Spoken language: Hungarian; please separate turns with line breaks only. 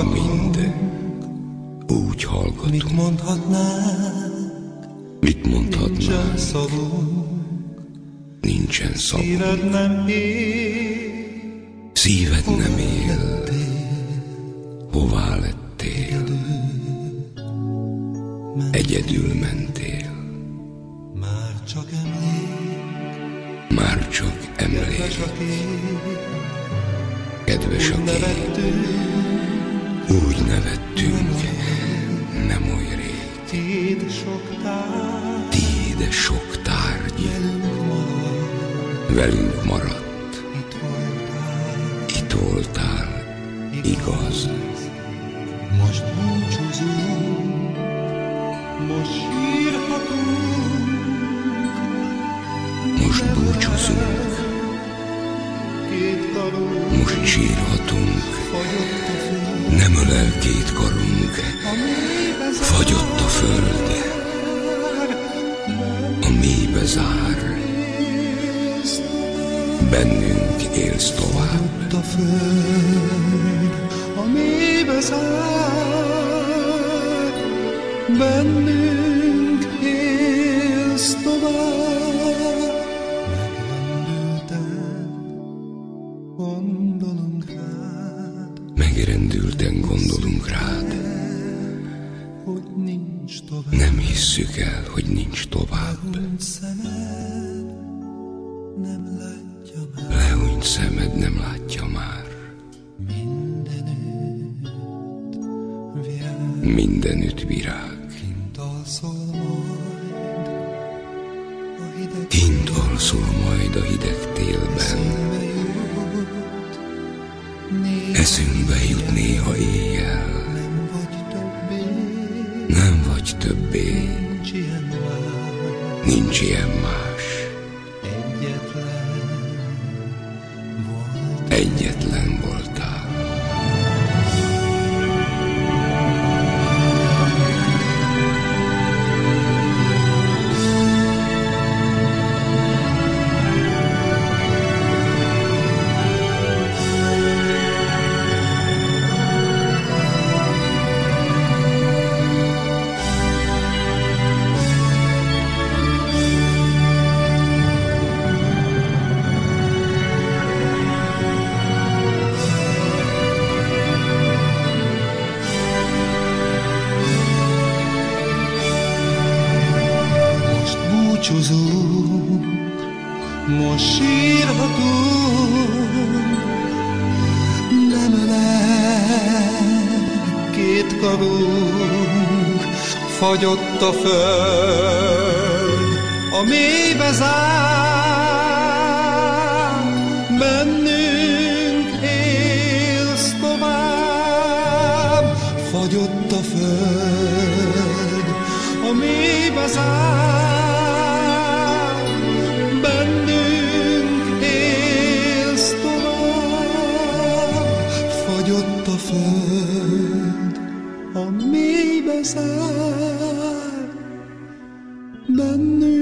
mind úgy hallgatunk.
Mit mondhatnánk, nincsen szavunk,
nincsen szavunk.
szíved nem él,
Szíved nem él, hová lettél? Egyedül mentél.
már csak emlék,
Már csak emlék,
kedves a kép,
kedves a
úgy
kép.
nevettünk,
Úgy nevettünk, nem oly rég.
tiéd sok tár,
Tiéd sok tárgy velünk maradt. Itt voltál, igaz.
most búcsúzunk, most sírhatunk,
Most búcsúzunk,
két karunk
most sírhatunk.
fagyott a föld,
Nem ölel két karunk,
a mélybe
fagyott a föld, a mélybe zár. Bennünk élsz tovább.
a föld, a mélybe zár, bennünk élsz tovább.
Megrendülten gondolunk rád.
Hogy nincs tovább,
Nem hisszük el, hogy nincs tovább.
szemed nem látja már,
Lehúnyt szemed nem látja már. Mindenütt virág.
kint alszol majd a hideg
Kint alszol majd a hideg télben. Eszünkbe jut néha éjjel.
nem vagy többé,
Nem vagy többé,
nincs ilyen már,
nincs ilyen más. Egyetlen voltál.
búcsúzunk, most sírhatunk, nem ölel két karunk, fagyott a föld, a mélybe zár, bennünk élsz tovább, fagyott a föld, a mélybe zár, bennünk élsz tovább, fagyott a föld, a mélybe zár, bennünk